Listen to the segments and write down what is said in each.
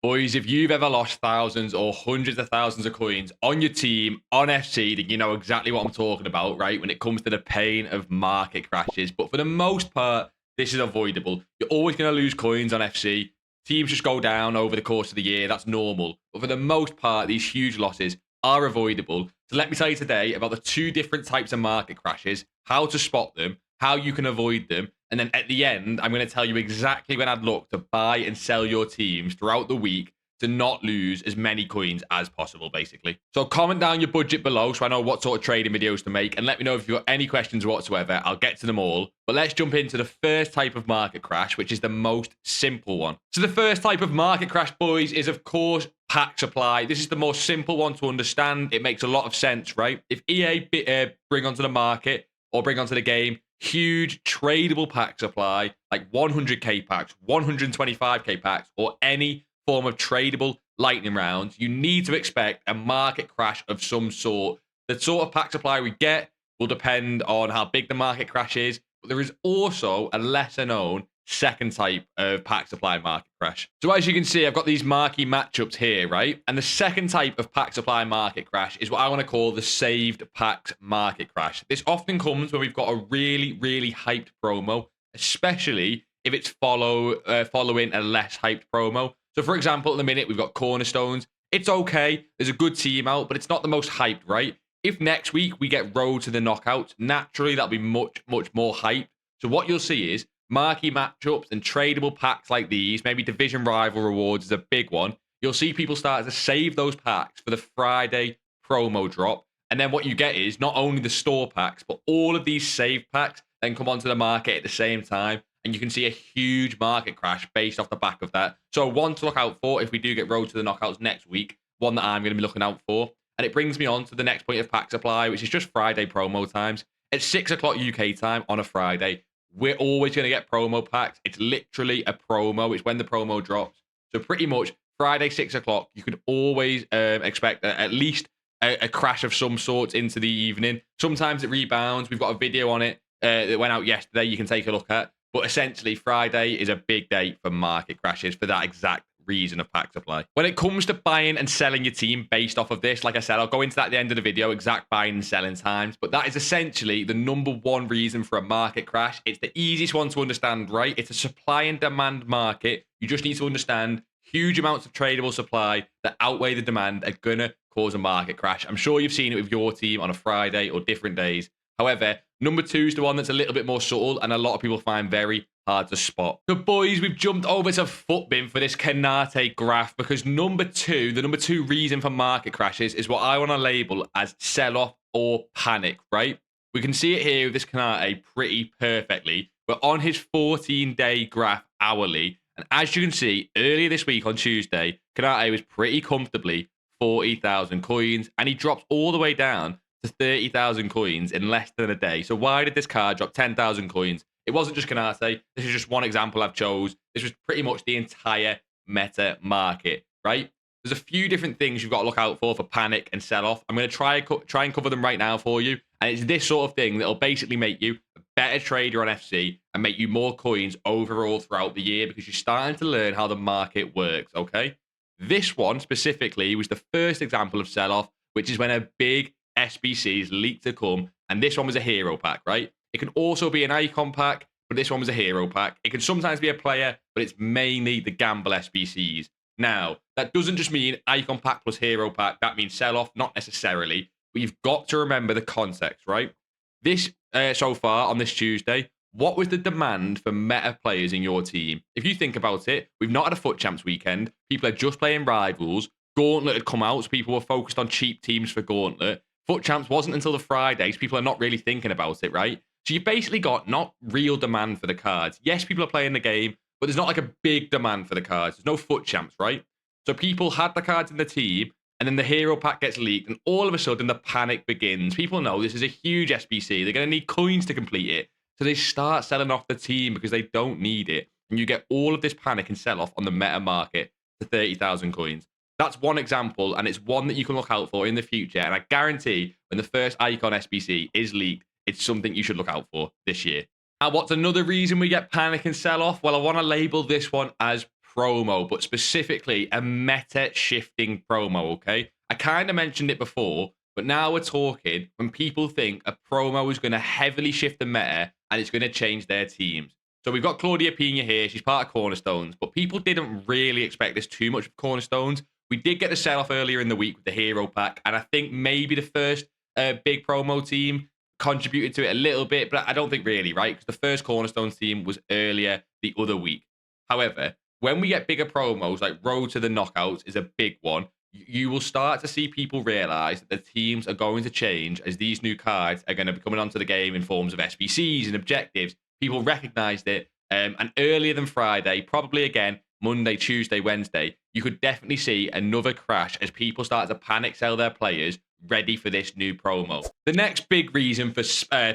Boys, if you've ever lost thousands or hundreds of thousands of coins on your team, on FC, then you know exactly what I'm talking about, right? When it comes to the pain of market crashes. But for the most part, this is avoidable. You're always going to lose coins on FC. Teams just go down over the course of the year. That's normal. But for the most part, these huge losses are avoidable. So let me tell you today about the two different types of market crashes, how to spot them, how you can avoid them. And then at the end, I'm going to tell you exactly when I'd look to buy and sell your teams throughout the week to not lose as many coins as possible, basically. So comment down your budget below so I know what sort of trading videos to make, and let me know if you've got any questions whatsoever. I'll get to them all. But let's jump into the first type of market crash, which is the most simple one. So the first type of market crash, boys, is of course pack supply. This is the most simple one to understand. It makes a lot of sense, right? If EA bring onto the market or bring onto the game huge tradable pack supply, like 100k packs, 125k packs, or any form of tradable lightning rounds, you need to expect a market crash of some sort. The sort of pack supply we get will depend on how big the market crash is, but there is also a lesser known second type of pack supply market crash. So as you can see, I've got these marquee matchups here, right? And the second type of pack supply market crash is what I want to call the saved packs market crash. This often comes when we've got a really, really hyped promo, especially if it's following a less hyped promo. So for example, at the minute, we've got Cornerstones. It's okay. There's a good team out, but it's not the most hyped, right? If next week we get Road to the Knockouts, naturally that'll be much, much more hyped. So what you'll see is marquee matchups and tradable packs like these, maybe division rival rewards is a big one. You'll see people start to save those packs for the Friday promo drop. And then what you get is not only the store packs, but all of these saved packs then come onto the market at the same time. And you can see a huge market crash based off the back of that. So one to look out for if we do get Road to the Knockouts next week, one that I'm going to be looking out for. And it brings me on to the next point of pack supply, which is just Friday promo times. At 6 o'clock UK time on a Friday, we're always going to get promo packs. It's literally a promo. It's when the promo drops. So pretty much Friday, 6 o'clock, you could always expect at least a crash of some sort into the evening. Sometimes it rebounds. We've got a video on it that went out yesterday you can take a look at. But essentially, Friday is a big day for market crashes for that exact reason of pack supply. When it comes to buying and selling your team based off of this, like I said, I'll go into that at the end of the video, exact buying and selling times. But that is essentially the number one reason for a market crash. It's the easiest one to understand, right? It's a supply and demand market. You just need to understand huge amounts of tradable supply that outweigh the demand are going to cause a market crash. I'm sure you've seen it with your team on a Friday or different days. However, number two is the one that's a little bit more subtle and a lot of people find very hard to spot. So boys, we've jumped over to Futbin for this Canate graph because the number two reason for market crashes is what I want to label as sell-off or panic, right? We can see it here with this Canate pretty perfectly. We're on his 14-day graph hourly. And as you can see, earlier this week on Tuesday, Canate was pretty comfortably 40,000 coins and he dropped all the way down to 30,000 coins in less than a day. So why did this card drop 10,000 coins? It wasn't just Canate. This is just one example I've chose. This was pretty much the entire meta market, right? There's a few different things you've got to look out for panic and sell-off. I'm going to try and cover them right now for you. And it's this sort of thing that'll basically make you a better trader on FC and make you more coins overall throughout the year because you're starting to learn how the market works, okay? This one specifically was the first example of sell-off, which is when a big SBCs leaked to come, and this one was a hero pack, right? It can also be an icon pack, but this one was a hero pack. It can sometimes be a player, but it's mainly the gamble SBCs. Now, that doesn't just mean icon pack plus hero pack. That means sell-off, not necessarily. But you've got to remember the context, right? This, so far on this Tuesday, what was the demand for meta players in your team? If you think about it, we've not had a FUT Champs weekend. People are just playing rivals. Gauntlet had come out, so people were focused on cheap teams for Gauntlet. FUT Champs wasn't until the Friday, so people are not really thinking about it, right? So you've basically got not real demand for the cards. Yes, people are playing the game, but there's not like a big demand for the cards. There's no FUT Champs, right? So people had the cards in the team, and then the hero pack gets leaked, and all of a sudden the panic begins. People know this is a huge SBC. They're going to need coins to complete it. So they start selling off the team because they don't need it. And you get all of this panic and sell-off on the meta market to 30,000 coins. That's one example, and it's one that you can look out for in the future. And I guarantee when the first icon SBC is leaked, it's something you should look out for this year. Now, what's another reason we get panic and sell-off? Well, I want to label this one as promo, but specifically a meta shifting promo, okay? I kind of mentioned it before, but now we're talking when people think a promo is going to heavily shift the meta and it's going to change their teams. So we've got Claudia Pina here. She's part of Cornerstones, but people didn't really expect this too much of Cornerstones. We did get the sell-off earlier in the week with the Hero Pack, and I think maybe the first big promo team contributed to it a little bit, but I don't think really, right? Because the first Cornerstones team was earlier the other week. However, when we get bigger promos, like Road to the Knockouts is a big one, you will start to see people realize that the teams are going to change as these new cards are going to be coming onto the game in forms of SBCs and objectives. People recognized it. And earlier than Friday, probably again, Monday, Tuesday, Wednesday, you could definitely see another crash as people start to panic sell their players ready for this new promo. The next big reason for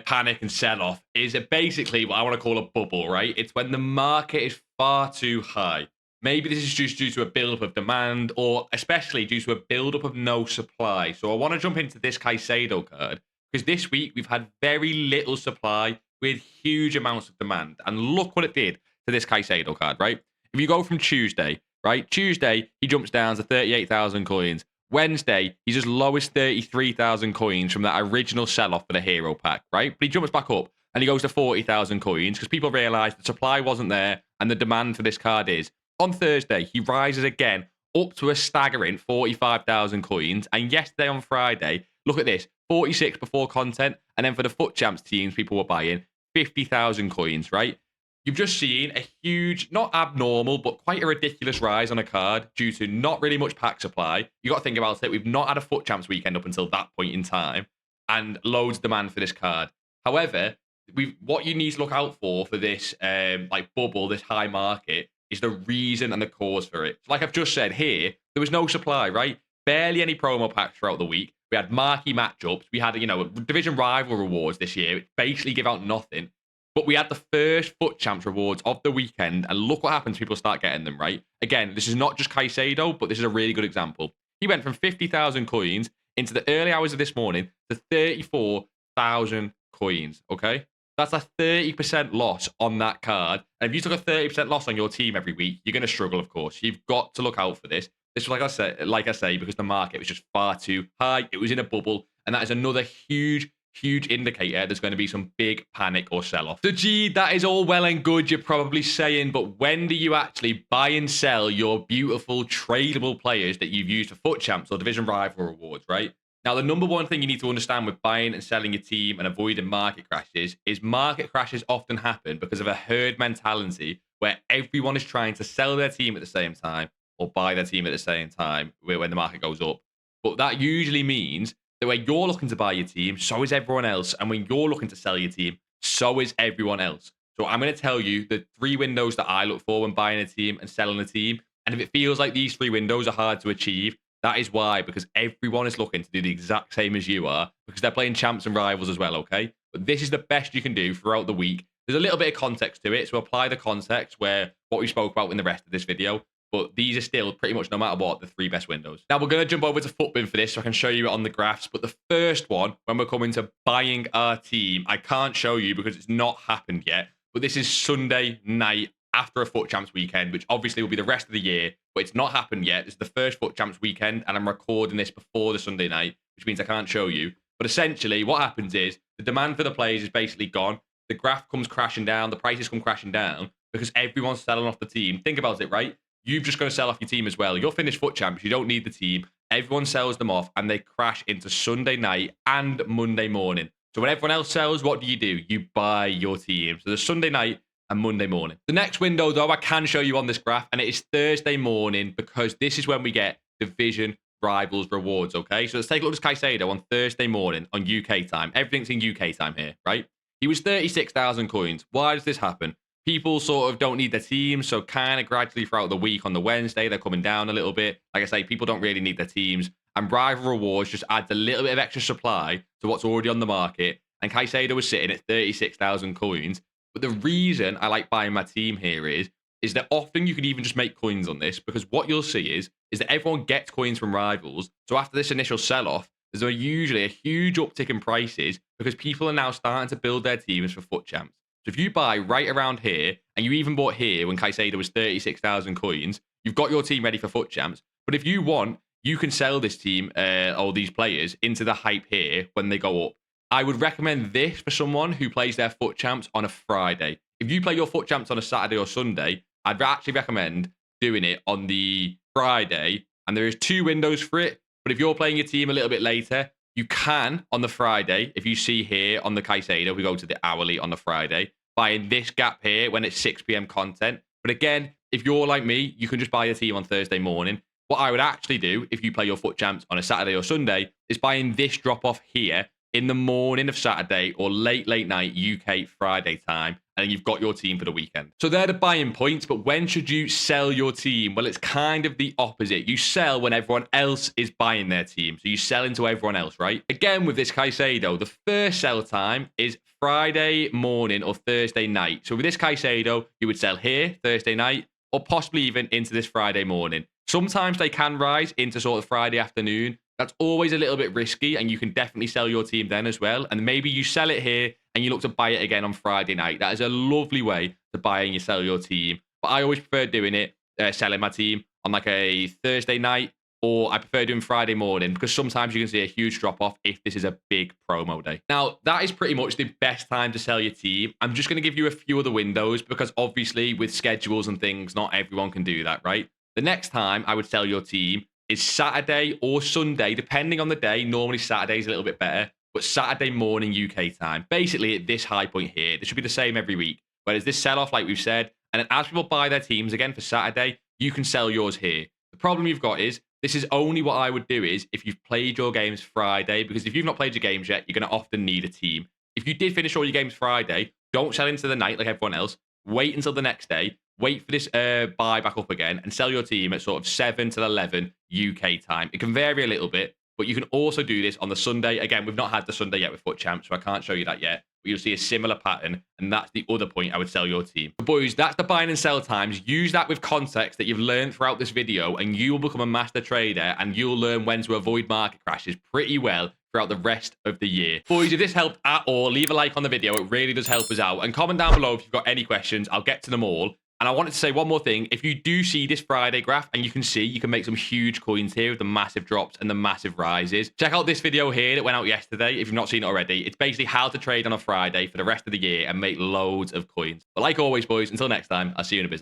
panic and sell-off is basically what I want to call a bubble, right? It's when the market is far too high. Maybe this is just due to a build-up of demand, or especially due to a build-up of no supply. So I want to jump into this Caicedo card, because this week we've had very little supply with huge amounts of demand. And look what it did to this Caicedo card, right? If you go from Tuesday, right? Tuesday, he jumps down to 38,000 coins. Wednesday, he's as low as 33,000 coins from that original sell-off for the Hero Pack, right? But he jumps back up and he goes to 40,000 coins because people realised the supply wasn't there and the demand for this card is. On Thursday, he rises again up to a staggering 45,000 coins. And yesterday on Friday, look at this, 46 before content. And then for the FUT Champs teams, people were buying 50,000 coins, right? You've just seen a huge, not abnormal, but quite a ridiculous rise on a card due to not really much pack supply. You got to think about it. We've not had a FUT Champs weekend up until that point in time, and loads of demand for this card. However, what you need to look out for this like bubble, this high market, is the reason and the cause for it. So like I've just said here, there was no supply, right? Barely any promo packs throughout the week. We had marquee matchups. We had, division rival rewards this year. It basically give out nothing. But we had the first FUT Champs rewards of the weekend, and look what happens. People start getting them, right? Again, this is not just Caicedo, but this is a really good example. He went from 50,000 coins into the early hours of this morning to 34,000 coins, okay? That's a 30% loss on that card. And if you took a 30% loss on your team every week, you're going to struggle, of course. You've got to look out for this. This was, like I say, because the market was just far too high. It was in a bubble, and that is another huge indicator there's going to be some big panic or sell-off. So, gee, that is all well and good, you're probably saying, but when do you actually buy and sell your beautiful tradable players that you've used for FUT Champs or Division Rival rewards, right? Now, the number one thing you need to understand with buying and selling your team and avoiding market crashes is market crashes often happen because of a herd mentality where everyone is trying to sell their team at the same time or buy their team at the same time when the market goes up. But that usually means that when you're looking to buy your team, so is everyone else. And when you're looking to sell your team, so is everyone else. So I'm going to tell you the 3 windows that I look for when buying a team and selling a team. And if it feels like these 3 windows are hard to achieve, that is why, because everyone is looking to do the exact same as you are, because they're playing champs and rivals as well, okay? But this is the best you can do throughout the week. There's a little bit of context to it, so apply the context where what we spoke about in the rest of this video. But these are still pretty much, no matter what, the 3 best windows. Now, we're going to jump over to FUTBin for this so I can show you it on the graphs. But the first one, when we're coming to buying our team, I can't show you because it's not happened yet. But this is Sunday night after a FUT Champs weekend, which obviously will be the rest of the year. But it's not happened yet. This is the first FUT Champs weekend, and I'm recording this before the Sunday night, which means I can't show you. But essentially, what happens is the demand for the players is basically gone. The graph comes crashing down. The prices come crashing down because everyone's selling off the team. Think about it, right? You've just got to sell off your team as well. You're finished FUT Champs. You don't need the team. Everyone sells them off, and they crash into Sunday night and Monday morning. So when everyone else sells, what do? You buy your team. So there's Sunday night and Monday morning. The next window, though, I can show you on this graph, and it is Thursday morning because this is when we get Division Rivals rewards, okay? So let's take a look at Caicedo on Thursday morning on UK time. Everything's in UK time here, right? He was 36,000 coins. Why does this happen? People sort of don't need their teams, so kind of gradually throughout the week on the Wednesday, they're coming down a little bit. Like I say, people don't really need their teams. And Rival Rewards just adds a little bit of extra supply to what's already on the market. And Caicedo was sitting at 36,000 coins. But the reason I like buying my team here is that often you can even just make coins on this, because what you'll see is that everyone gets coins from Rivals. So after this initial sell-off, there's usually a huge uptick in prices because people are now starting to build their teams for FUT Champs. So if you buy right around here, and you even bought here when Caicedo was 36,000 coins, you've got your team ready for FUT Champs. But if you want, you can sell this team or these players into the hype here when they go up. I would recommend this for someone who plays their FUT Champs on a Friday. If you play your FUT Champs on a Saturday or Sunday, I'd actually recommend doing it on the Friday. And there is 2 windows for it. But if you're playing your team a little bit later, you can on the Friday. If you see here on the Caicedo, we go to the hourly on the Friday, buy in this gap here when it's 6 p.m. content. But again, if you're like me, you can just buy your team on Thursday morning. What I would actually do if you play your FUT Champs on a Saturday or Sunday is buy in this drop off here in the morning of Saturday or late night UK Friday time, and then you've got your team for the weekend. So they're the buying points, but when should you sell your team? Well, it's kind of the opposite. You sell when everyone else is buying their team. So you sell into everyone else, right? Again, with this Caicedo, the first sell time is Friday morning or Thursday night. So with this Caicedo, you would sell here Thursday night or possibly even into this Friday morning. Sometimes they can rise into sort of Friday afternoon. That's always a little bit risky, and you can definitely sell your team then as well. And maybe you sell it here and you look to buy it again on Friday night. That is a lovely way to buy and you sell your team. But I always prefer doing it, selling my team on like a Thursday night, or I prefer doing Friday morning because sometimes you can see a huge drop off if this is a big promo day. Now, that is pretty much the best time to sell your team. I'm just going to give you a few other windows because obviously with schedules and things, not everyone can do that, right? The next time I would sell your team is Saturday or Sunday, depending on the day. Normally Saturday's a little bit better, but Saturday morning UK time. Basically at this high point here, this should be the same every week. Whereas this sell-off, like we've said, and then as people buy their teams again for Saturday, you can sell yours here. The problem you've got is, this is only what I would do is if you've played your games Friday, because if you've not played your games yet, you're going to often need a team. If you did finish all your games Friday, don't sell into the night like everyone else. Wait until the next day. Wait for this buy back up again and sell your team at sort of 7 to 11 UK time. It can vary a little bit, but you can also do this on the Sunday. Again, we've not had the Sunday yet with FUT Champs, so I can't show you that yet. But you'll see a similar pattern, and that's the other point I would sell your team. But boys, that's the buying and sell times. Use that with context that you've learned throughout this video, and you will become a master trader, and you'll learn when to avoid market crashes pretty well throughout the rest of the year. Boys, if this helped at all, leave a like on the video. It really does help us out. And comment down below if you've got any questions. I'll get to them all. And I wanted to say one more thing. If you do see this Friday graph, and you can see you can make some huge coins here with the massive drops and the massive rises, check out this video here that went out yesterday if you've not seen it already. It's basically how to trade on a Friday for the rest of the year and make loads of coins. But like always, boys, until next time, I'll see you in a bit.